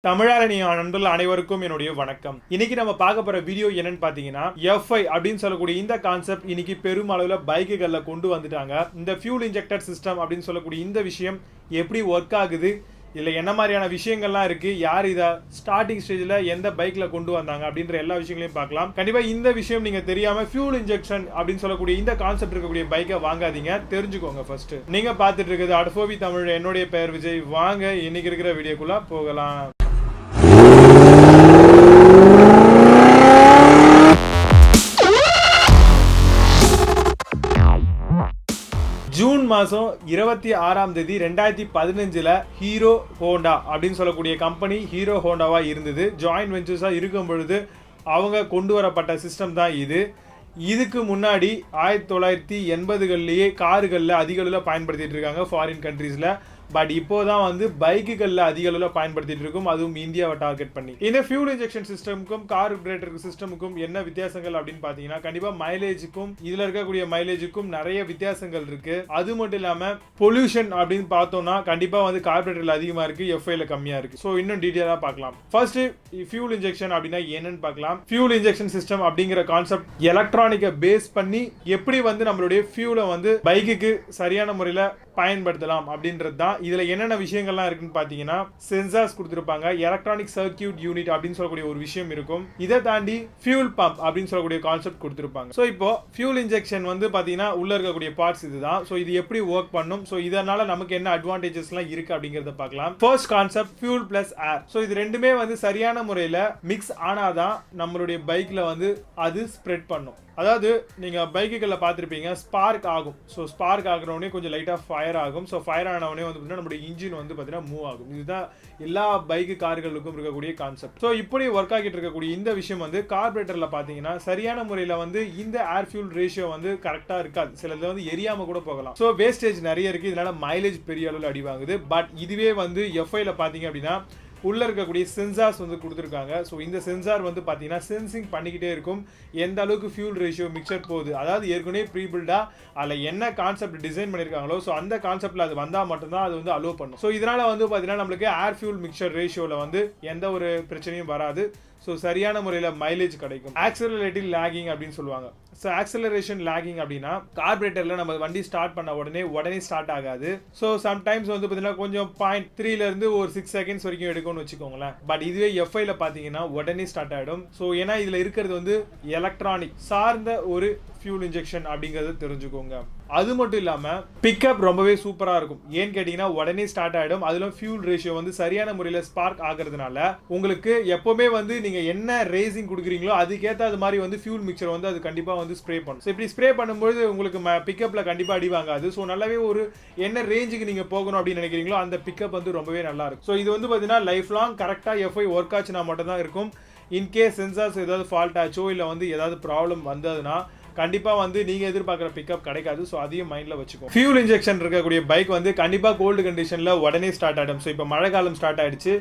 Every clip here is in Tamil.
தமிழாளனிய நண்பர்கள் அனைவருக்கும் என்னுடைய வணக்கம். இன்னைக்கு நம்ம பார்க்க போற வீடியோ என்னன்னு பாத்தீங்கன்னா F5 அப்படின்னு சொல்லக்கூடிய இந்த கான்செப்ட் இன்னைக்கு பெரும் அளவுல பைக்குகள்ல கொண்டு வந்துட்டாங்க. இந்த ஃபியூல் இன்ஜெக்டர் சிஸ்டம் அப்படின்னு சொல்லக்கூடிய இந்த விஷயம் எப்படி ஒர்க் ஆகுது, இல்ல என்ன மாதிரியான விஷயங்கள்லாம் இருக்கு, யார் இதை ஸ்டார்டிங் ஸ்டேஜ்ல எந்த பைக்ல கொண்டு வந்தாங்க அப்படின்ற எல்லா விஷயங்களையும் பார்க்கலாம். கண்டிப்பா இந்த விஷயம் நீங்க தெரியாம ஃபியூல் இன்ஜெக்ஷன் அப்படின்னு சொல்லக்கூடிய இந்த கான்செப்ட் இருக்கக்கூடிய பைக்கை வாங்காதீங்க, தெரிஞ்சுக்கோங்க. ஃபர்ஸ்ட் நீங்க பார்த்துட்டு இருக்கிறது அட்ஃபோவி தமிழ். என்னுடைய பெயர் விஜய். வாங்க இன்னைக்கு இருக்கிற வீடியோக்குள்ள போகலாம். ஜூன் மாதம் 26ஆம் தேதி 2015 ஹீரோ ஹோண்டா அப்படின்னு சொல்லக்கூடிய கம்பெனி ஹீரோ ஹோண்டாவாக இருந்தது. ஜாயின்ட் வெஞ்சர்ஸாக இருக்கும் பொழுது அவங்க கொண்டு வரப்பட்ட சிஸ்டம் தான் இது. இதுக்கு முன்னாடி 1980களிலேயே கார்களில் அதிக அளவில் பயன்படுத்திட்டு இருக்காங்க ஃபாரின் கண்ட்ரீஸில். பட் இப்போதான் வந்து பைக்குகளில் அதிக அளவில் பயன்படுத்திட்டு இருக்கும், அதுவும் இந்தியாவை டார்கெட் பண்ணி. இந்த ஃபியூல் இன்ஜெக்ஷன் சிஸ்டமுக்கும் கார்பரேட்டர் சிஸ்டமுக்கும் என்ன வித்தியாசங்கள் அப்படின்னு பார்த்தீங்கன்னா, கண்டிப்பாக மைலேஜுக்கும் இதில் இருக்கக்கூடிய மைலேஜுக்கும் நிறைய வித்தியாசங்கள் இருக்கு. அது மட்டும் இல்லாமல் பொல்யூஷன் அப்படின்னு பார்த்தோம்னா கண்டிப்பாக வந்து கார்பரேட்டரில் அதிகமாக இருக்கு, F5ல கம்மியாக இருக்கு. ஸோ இன்னும் டீட்டெயிலாக பார்க்கலாம். ஃபர்ஸ்ட் ஃபியூல் இன்ஜெக்ஷன் அப்படின்னா என்னன்னு பார்க்கலாம். ஃபியூல் இன்ஜெக்ஷன் சிஸ்டம் அப்படிங்கிற கான்செப்ட் எலக்ட்ரானிக்கை பேஸ் பண்ணி எப்படி வந்து நம்மளுடைய ஃபியூலை வந்து பைக்குக்கு சரியான முறையில் பயன்படுத்தலாம் அப்படின்றது தான். இதுல என்னென்ன விஷயங்கள்லாம் இருக்குன்னு பாத்தீங்கன்னா, சென்சார்ஸ் கொடுத்திருப்பாங்க, எலக்ட்ரானிக் சர்க்யூட் யூனிட் அப்படின்னு சொல்லக்கூடிய ஒரு விஷயம் இருக்கும். இதை தாண்டி ஃபியூல் பம்ப் அப்படின்னு சொல்லக்கூடிய கான்செப்ட் கொடுத்திருப்பாங்க. ஸோ இப்போ ஃபியூல் இன்ஜெக்ஷன் வந்து பாத்தீங்கன்னா உள்ள இருக்கக்கூடிய பார்ட்ஸ் இதுதான். ஸோ இது எப்படி ஒர்க் பண்ணும், ஸோ இதனால நமக்கு என்ன அட்வான்டேஜஸ்லாம் இருக்கு அப்படிங்கறத பார்க்கலாம். ஃபர்ஸ்ட் கான்செப்ட் ஃபியூல் பிளஸ் ஏர். ஸோ இது ரெண்டுமே வந்து சரியான முறையில மிக்ஸ் ஆனாதான் நம்மளுடைய பைக்ல வந்து அது ஸ்ப்ரெட் பண்ணும். அதாவது நீங்கள் பைக்குகளில் பார்த்துருப்பீங்க, ஸ்பார்க் ஆகும். ஸோ ஸ்பார்க் ஆகிறவனே கொஞ்சம் லைட்டாக ஃபயர் ஆகும். ஸோ ஃபயர் ஆனவனே வந்து பார்த்தீங்கன்னா நம்மளுடைய இன்ஜின் வந்து பார்த்தீங்கன்னா மூவ் ஆகும். இதுதான் எல்லா பைக்கு கார்களுக்கும் இருக்கக்கூடிய கான்செப்ட். ஸோ இப்படி ஒர்க் ஆகிட்டு இருக்கக்கூடிய இந்த விஷயம் வந்து கார்பரேட்டரில் பார்த்தீங்கன்னா சரியான முறையில் வந்து இந்த ஏர் ஃபியூல் ரேஷியோ வந்து கரெக்டாக இருக்காது. சிலது வந்து எரியாமல் கூட போகலாம். ஸோ வேஸ்டேஜ் நிறைய இருக்குது, இதனால மைலேஜ் பெரிய அளவில் அடி வாங்குது. பட் இதுவே வந்து F5ல பார்த்தீங்க அப்படின்னா உள்ள இருக்கக்கூடிய சென்சார்ஸ் வந்து கொடுத்துருக்காங்க. ஸோ இந்த சென்சார் வந்து பார்த்தீங்கன்னா சென்சிங் பண்ணிக்கிட்டே இருக்கும் எந்த அளவுக்கு ஃபியூல் ரேஷியோ மிக்சர் போகுது. அதாவது ஏற்கனவே ப்ரீபில்டா அதில் என்ன கான்செப்ட் டிசைன் பண்ணியிருக்காங்களோ ஸோ அந்த கான்செப்ட்ல அது வந்தால் மட்டும்தான் அது வந்து அலோவ் பண்ணும். ஸோ இதனால வந்து பார்த்தீங்கன்னா நம்மளுக்கு ஏர் ஃபியூல் மிக்சர் ரேஷியோவில் வந்து எந்த ஒரு பிரச்சனையும் வராது. ஸோ சரியான முறையில் மைலேஜ் கிடைக்கும். ஆக்சலரேட்டிவ் லேகிங் அப்படின்னு சொல்லுவாங்க. ஸோ ஆக்சலரேஷன் லேகிங் அப்படின்னா கார்பரேட்டரில் நம்ம வண்டி ஸ்டார்ட் பண்ண உடனே ஸ்டார்ட் ஆகாது. ஸோ சம்டைம்ஸ் வந்து பார்த்தீங்கன்னா கொஞ்சம் 0.3 ஒரு 6 செகண்ட்ஸ் வரைக்கும் எடுக்கும்னு வச்சுக்கோங்களேன். பட் இதுவே F5ல பார்த்தீங்கன்னா உடனே ஸ்டார்ட் ஆகிடும். ஸோ ஏன்னா இதில் இருக்கிறது வந்து எலக்ட்ரானிக் சார்ந்த ஒரு ஃபியூல் இன்ஜெக்ஷன் அப்படிங்கிறத தெரிஞ்சுக்கோங்க. அது மட்டும் இல்லாமல் பிக்கப் ரொம்பவே சூப்பராக இருக்கும். ஏன்னு கேட்டிங்கன்னா உடனே ஸ்டார்ட் ஆகிடும். அதில் ஃபியூல் ரேஷியோ வந்து சரியான முறையில் ஸ்பார்க் ஆகிறதுனால உங்களுக்கு எப்போவுமே வந்து நீங்கள் என்ன ரேசிங் கொடுக்குறீங்களோ அதுக்கேற்ற அது மாதிரி வந்து ஃபியூல் மிக்சர் வந்து அது கண்டிப்பாக வந்து ஸ்ப்ரே பண்ணும். ஸோ இப்படி ஸ்ப்ரே பண்ணும்போது உங்களுக்கு பிக்கப்பில் கண்டிப்பாக அடி வாங்காது. ஸோ நல்லாவே ஒரு என்ன ரேஞ்சுக்கு நீங்கள் போகணும் அப்படின்னு நினைக்கிறீங்களோ அந்த பிக்கப் வந்து ரொம்பவே நல்லா இருக்கும். ஸோ இது வந்து பார்த்தீங்கன்னா லைஃப் லாங் கரெக்டாக F5 ஒர்க் ஆச்சுன்னா மட்டும் தான் இருக்கும். இன்கேஸ் சென்சார்ஸ் ஏதாவது ஃபால்ட் ஆச்சோ இல்லை வந்து ஏதாவது ப்ராப்ளம் வந்ததுன்னா கண்டிப்பாக வந்து நீங்கள் எதிர்பார்க்குற பிக்கப் கிடைக்காது. ஸோ அதையும் மைண்டில் வச்சுக்கோங்க. ஃபியூல் இன்ஜெக்ஷன் இருக்கக்கூடிய பைக் வந்து கண்டிப்பாக கோல்டு கண்டிஷனில் உடனே ஸ்டார்ட் ஆகிடும். ஸோ இப்போ மழை காலம் ஸ்டார்ட் ஆகிடுச்சு.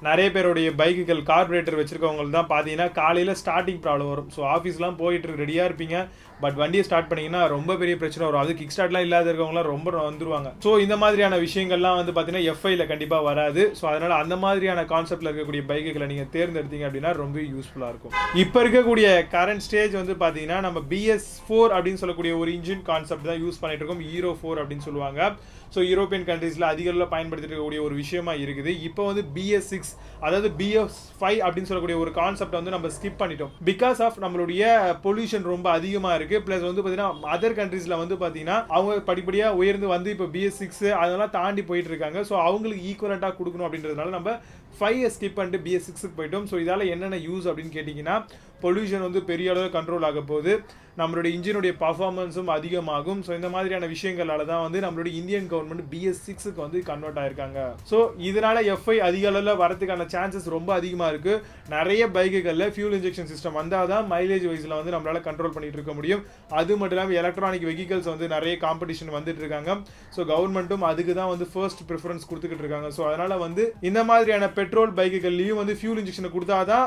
நிறைய பேருடைய பைக்குகள் கார்பரேட்டர் வச்சிருக்கவங்களுக்கு தான் பார்த்தீங்கன்னா காலையில் ஸ்டார்டிங் ப்ராப்ளம் வரும். ஸோ ஆஃபீஸ்லாம் போயிட்டு ரெடியாக இருப்பீங்க, பட் வண்டியை ஸ்டார்ட் பண்ணிங்கன்னா ரொம்ப பெரிய பிரச்சனை வரும். அது கிக் ஸ்டார்ட்லாம் இல்லாத இருக்கவங்களாம் ரொம்ப வந்துருவாங்க. ஸோ இந்த மாதிரியான விஷயங்கள்லாம் வந்து பார்த்தீங்கன்னா F5ல கண்டிப்பாக வராது. ஸோ அதனால் அந்த மாதிரியான கான்செப்டில் இருக்கக்கூடிய பைக்குகளை நீங்கள் தேர்ந்தெடுத்தீங்க அப்படின்னா ரொம்ப யூஸ்ஃபுல்லாக இருக்கும். இப்போ இருக்கக்கூடிய கரண்ட் ஸ்டேஜ் வந்து பார்த்தீங்கன்னா நம்ம BS4 அப்படின்னு சொல்லக்கூடிய ஒரு இன்ஜின் கான்செப்ட் தான் யூஸ் பண்ணிட்டு இருக்கோம். ஹீரோ 4 அப்படின்னு சொல்லுவாங்க. ஸோ யூரோப்பியன் கண்ட்ரீஸில் அதிக அளவில் பயன்படுத்திட்டு இருக்கக்கூடிய ஒரு விஷயமா இருக்குது. இப்போ வந்து BS6 அதாவது BS5 அப்படின்னு சொல்லக்கூடிய ஒரு கான்செப்ட் வந்து நம்ம ஸ்கிப் பண்ணிட்டோம். பிகாஸ் ஆஃப் நம்மளுடைய பொல்யூஷன் ரொம்ப அதிகமாக இருக்கு. பிளஸ் வந்து பார்த்தீங்கன்னா அதர் கண்ட்ரீஸ்ல வந்து பார்த்தீங்கன்னா அவங்க படிப்படியாக உயர்ந்து வந்து இப்போ BS6 அதெல்லாம் தாண்டி போயிட்டு இருக்காங்க. ஸோ அவங்களுக்கு ஈக்குவலண்டாக கொடுக்கணும் அப்படின்றதுனால நம்ம 5 ஸ்கிப் பண்ணிட்டு BS6க்கு போயிட்டோம். ஸோ இதால் என்னென்ன யூஸ் அப்படின்னு கேட்டிங்கன்னா பொல்யூஷன் வந்து பெரிய அளவு கண்ட்ரோல் ஆக போகுது, நம்மளுடைய இன்ஜினுடைய பர்ஃபார்மன்ஸும் அதிகமாகும். ஸோ இந்த மாதிரியான விஷயங்களால தான் வந்து நம்மளுடைய இந்தியன் கவர்மெண்ட் BS6க்கு வந்து கன்வெர்ட் ஆயிருக்காங்க. ஸோ இதனால F5 அதிக அளவில் வரதுக்கான சான்சஸ் ரொம்ப அதிகமாக இருக்கு. நிறைய பைக்குகளில் ஃபியூல் இன்ஜெக்ஷன் சிஸ்டம் வந்தால் தான் மைலேஜ் வைஸில் வந்து நம்மளால கண்ட்ரோல் பண்ணிட்டு இருக்க முடியும். அது மட்டும் இல்லாமல் எலக்ட்ரானிக் வெஹிக்கல்ஸ் வந்து நிறைய காம்படிஷன் வந்துட்டு இருக்காங்க. ஸோ கவர்மெண்ட்டும் அதுக்கு தான் வந்து ஃபர்ஸ்ட் ப்ரிஃபரன்ஸ் கொடுத்துக்கிட்டு இருக்காங்க. ஸோ அதனால வந்து இந்த மாதிரியான பெட்ரோல் பைக்குகள்லையும் வந்து ஃபியூல் இன்ஜெக்ஷனை கொடுத்தாதான்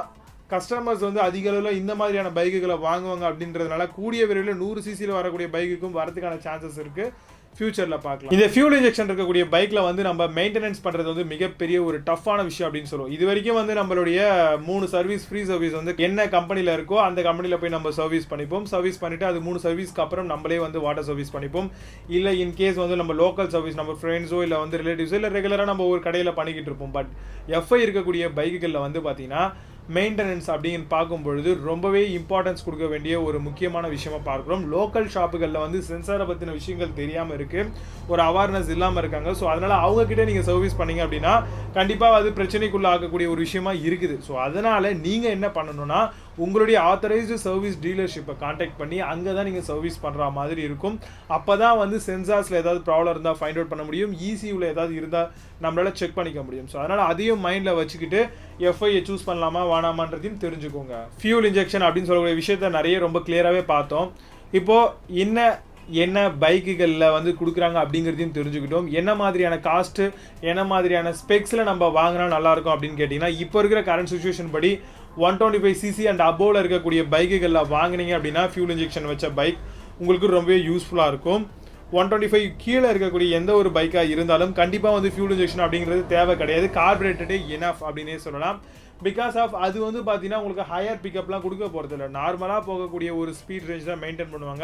கஸ்டமர்ஸ் வந்து அதிக அளவில் இந்த மாதிரியான பைக்குகளை வாங்குவாங்க. அப்படின்றதுனால கூடிய விரைவில் 100 cc வரக்கூடிய பைக்குக்கும் வரதுக்கான சான்சஸ் இருக்குது. ஃபியூச்சரில் பார்க்கலாம். இந்த ஃபியூல் இன்ஜெக்ஷன் இருக்கக்கூடிய பைக்கில் வந்து நம்ம மெயின்டெனன்ஸ் பண்ணுறது வந்து மிகப்பெரிய ஒரு டஃப்பான விஷயம் அப்படின்னு சொல்லுவோம். இது வரைக்கும் வந்து நம்மளுடைய 3 சர்வீஸ் ஃப்ரீ சர்வீஸ் வந்து என்ன கம்பெனியில் இருக்கோ அந்த கம்பெனியில் போய் நம்ம சர்வீஸ் பண்ணிப்போம். சர்வீஸ் பண்ணிவிட்டு அது 3 சர்வீஸ்க்கு அப்புறம் நம்மளே வந்து வாட்டர் சர்வீஸ் பண்ணிப்போம். இல்லை இன்கேஸ் வந்து நம்ம லோக்கல் சர்வீஸ் நம்ம ஃப்ரெண்ட்ஸோ இல்லை வந்து ரிலேட்டிவ்ஸோ இல்லை ரெகுலராக நம்ம ஒரு கடையில் பண்ணிக்கிட்டு இருப்போம். பட் எஃப்ஐ இருக்கக்கூடிய பைக்குகளில் வந்து பார்த்தீங்கன்னா மெயின்டெனன்ஸ் அப்படின்னு பார்க்கும்பொழுது ரொம்பவே இம்பார்ட்டன்ஸ் கொடுக்க வேண்டிய ஒரு முக்கியமான விஷயமா பார்க்குறோம். லோக்கல் ஷாப்புகளில் வந்து சென்சாரை பற்றின விஷயங்கள் தெரியாமல் இருக்குது, ஒரு அவேர்னஸ் இல்லாமல் இருக்காங்க. ஸோ அதனால் அவங்கக்கிட்ட நீங்கள் சர்வீஸ் பண்ணிங்க அப்படின்னா கண்டிப்பாக அது பிரச்சனைக்குள்ளே ஆகக்கூடிய ஒரு விஷயமா இருக்குது. ஸோ அதனால் நீங்கள் என்ன பண்ணணும்னா உங்களுடைய ஆத்தரைஸ்டு சர்வீஸ் டீலர்ஷிப்பை கான்டாக்ட் பண்ணி அங்கே தான் நீங்கள் சர்வீஸ் பண்ணுற மாதிரி இருக்கும். அப்போ தான் வந்து சென்சார்ஸில் ஏதாவது ப்ராப்ளம் இருந்தால் ஃபைண்ட் அவுட் பண்ண முடியும், ECUவில் ஏதாவது இருந்தால் நம்மளால் செக் பண்ணிக்க முடியும். ஸோ அதனால் அதையும் மைண்டில் வச்சுக்கிட்டு எஃப்ஐயை சூஸ் பண்ணலாமா வேணாமான்றதையும் தெரிஞ்சுக்கோங்க. ஃபியூல் இன்ஜெக்ஷன் அப்படின்னு சொல்லக்கூடிய விஷயத்த நிறைய ரொம்ப கிளியராகவே பார்த்தோம். இப்போது என்ன பைக்குகளில் வந்து கொடுக்குறாங்க அப்படிங்கிறதையும் தெரிஞ்சுக்கிட்டோம். என்ன மாதிரியான காஸ்ட்டு என்ன மாதிரியான ஸ்பெக்ஸில் நம்ம வாங்கினா நல்லாயிருக்கும் அப்படின்னு கேட்டிங்கன்னா இப்போ இருக்கிற கரண்ட் சுச்சுவேஷன் படி 125cc அண்ட் அபோவில் இருக்கக்கூடிய பைக்குகளில் வாங்கினீங்க அப்படின்னா ஃபியூல் இன்ஜெக்ஷன் வச்ச பைக் உங்களுக்கு ரொம்பவே யூஸ்ஃபுல்லாக இருக்கும். 125 கீழே இருக்கக்கூடிய எந்த ஒரு பைக்காக இருந்தாலும் கண்டிப்பாக வந்து ஃபியூல் இன்ஜெக்ஷன் அப்படிங்கிறது தேவை கிடையாது. கார்பரேட்டடே எனஃப் அப்படின்னே சொல்லலாம். பிகாஸ் ஆஃப் அது வந்து பார்த்தீங்கன்னா உங்களுக்கு ஹையர் பிக்கப்லாம் கொடுக்க போகிறது இல்லை, நார்மலாக போகக்கூடிய ஒரு ஸ்பீட் ரேஞ்ச் தான் மெயின்டைன் பண்ணுவாங்க.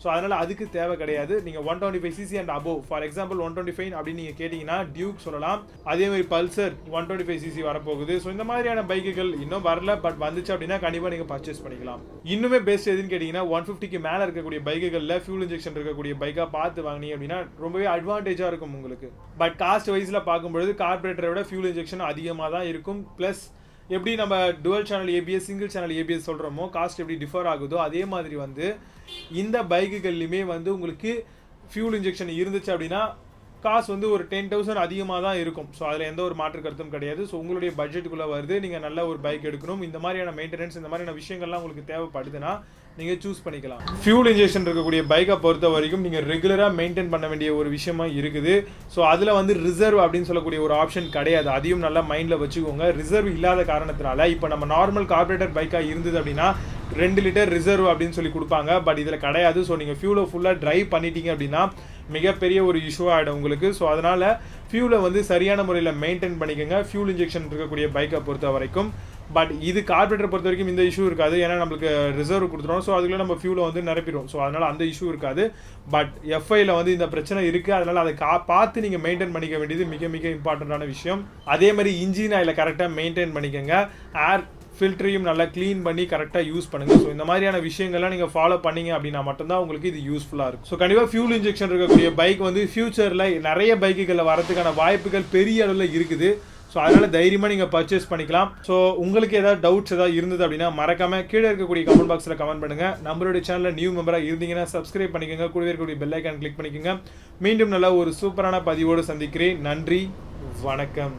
ஸோ அதனால் அதுக்கு தேவை கிடையாது. நீங்கள் 125cc and above, for example 125 அப்படின்னு நீங்கள் கேட்டிங்கன்னா டியூக் சொல்லலாம். அதே மாதிரி பல்சர் 125cc வரப்போகுது. ஸோ இந்த மாதிரியான பைக்குகள் இன்னும் வரல, பட் வந்துச்சு அப்படின்னா கண்டிப்பாக நீங்கள் பர்ச்சேஸ் பண்ணிக்கலாம். இன்னுமே பெஸ்ட் எதுன்னு கேட்டிங்கன்னா 150க்கு மேலே இருக்கக்கூடிய பைக்குகளில் ஃபியூல் இன்ஜெக்ஷன் இருக்கக்கூடிய பைக்காக பார்த்து வாங்கினீங்க அப்படின்னா ரொம்பவே அட்வான்டேஜாக இருக்கும் உங்களுக்கு. பட் காஸ்ட் வைஸில் பார்க்கும்பொழுது கார்பரேட்டரை விட ஃபியூல் இன்ஜெக்ஷன் அதிகமாக தான் இருக்கும். ப்ளஸ் எப்படி நம்ம twelve channel ABS single channel ABS சொல்கிறோமோ காஸ்ட் எப்படி டிஃபர் ஆகுதோ அதே மாதிரி வந்து இந்த பைக்குகள்லையுமே வந்து உங்களுக்கு ஃபியூல் இன்ஜெக்ஷன் இருந்துச்சு அப்படின்னா காசு வந்து ஒரு 10,000 அதிகமாக தான் இருக்கும். ஸோ அதில் எந்த ஒரு மாற்று கருத்தும் கிடையாது. ஸோ உங்களுடைய பட்ஜெட்டுக்குள்ளே வருது, நீங்கள் நல்ல ஒரு பைக் எடுக்கணும், இந்த மாதிரியான மெயின்டெனன்ஸ் இந்த மாதிரியான விஷயங்கள்லாம் உங்களுக்கு தேவைப்படுதுன்னா நீங்கள் சூஸ் பண்ணிக்கலாம். ஃபியூல் இன்ஜெக்ஷன் இருக்கக்கூடிய பைக்கை பொறுத்த வரைக்கும் நீங்கள் ரெகுலராக மெயின்டைன் பண்ண வேண்டிய ஒரு விஷயமா இருக்குது. ஸோ அதில் வந்து ரிசர்வ் அப்படின்னு சொல்லக்கூடிய ஒரு ஆப்ஷன் கிடையாது. அதையும் நல்லா மைண்டில் வச்சுக்கோங்க. ரிசர்வ் இல்லாத காரணத்தினால இப்போ நம்ம நார்மல் கார்பரேட்டர் பைக்காக இருந்தது அப்படின்னா 2 லிட்டர் ரிசர்வ் அப்படின்னு சொல்லி கொடுப்பாங்க. பட் இதில் கிடையாது. ஸோ நீங்கள் ஃபியூலை ஃபுல்லாக ட்ரைவ் பண்ணிட்டீங்க அப்படின்னா மிகப்பெரிய ஒரு இஷ்யூ ஆகிடும் உங்களுக்கு. ஸோ அதனால் ஃபியூலை வந்து சரியான முறையில் மெயின்டைன் பண்ணிக்கோங்க ஃபியூல் இன்ஜெக்ஷன் இருக்கக்கூடிய பைக்கை பொறுத்த வரைக்கும். பட் இது கார்பரேட்டர் பொறுத்த வரைக்கும் இந்த இஷ்யூ இருக்காது, ஏன்னா நம்மளுக்கு ரிசர்வ் கொடுத்துரும். ஸோ அதுக்குள்ளே நம்ம ஃபியூலை வந்து நிரப்பிடும். ஸோ அதனால் அந்த இஷ்யூ இருக்காது. பட் எஃப்ஐயில் வந்து இந்த பிரச்சனை இருக்குது. அதனால் அதை பார்த்து நீங்கள் மெயின்டைன் பண்ணிக்க வேண்டியது மிக மிக இம்பார்ட்டண்ட்டான விஷயம். அதே மாதிரி இன்ஜின் ஆயிலை கரெக்டாக மெயின்டைன் பண்ணிக்கோங்க. ஏர் ஃபில்டரையும் நல்லா க்ளீன் பண்ணி கரெக்டாக யூஸ் பண்ணுங்கள். ஸோ இந்த மாதிரியான விஷயங்கள்லாம் நீங்கள் ஃபாலோ பண்ணீங்க அப்படின்னா மட்டும்தான் உங்களுக்கு இது யூஸ்ஃபுல்லாக இருக்கும். ஸோ கண்டிப்பாக ஃபியூல் இன்ஜெக்ஷன் இருக்கக்கூடிய பைக் வந்து ஃபியூச்சரில் நிறைய பைக்குகளில் வரதுக்கான வாய்ப்புகள் பெரிய அளவில் இருக்குது. ஸோ அதனால் தைரியமாக நீங்கள் பர்ச்சேஸ் பண்ணிக்கலாம். ஸோ உங்களுக்கு ஏதாவது டவுட்ஸ் ஏதாவது இருந்தது அப்படின்னா மறக்காமல் கீழே இருக்கக்கூடிய கமெண்ட் பாக்ஸில் கமெண்ட் பண்ணுங்கள். நம்மளுடைய சேனலில் நியூ மெம்பராக இருந்தீங்கன்னா சப்ஸ்கிரைப் பண்ணிக்கோங்க, கூடவே இருக்கக்கூடிய பெல் ஐக்கான் கிளிக் பண்ணிக்கோங்க. மீண்டும் நல்ல ஒரு சூப்பரான பதிவோடு சந்திக்கிறேன். நன்றி, வணக்கம்.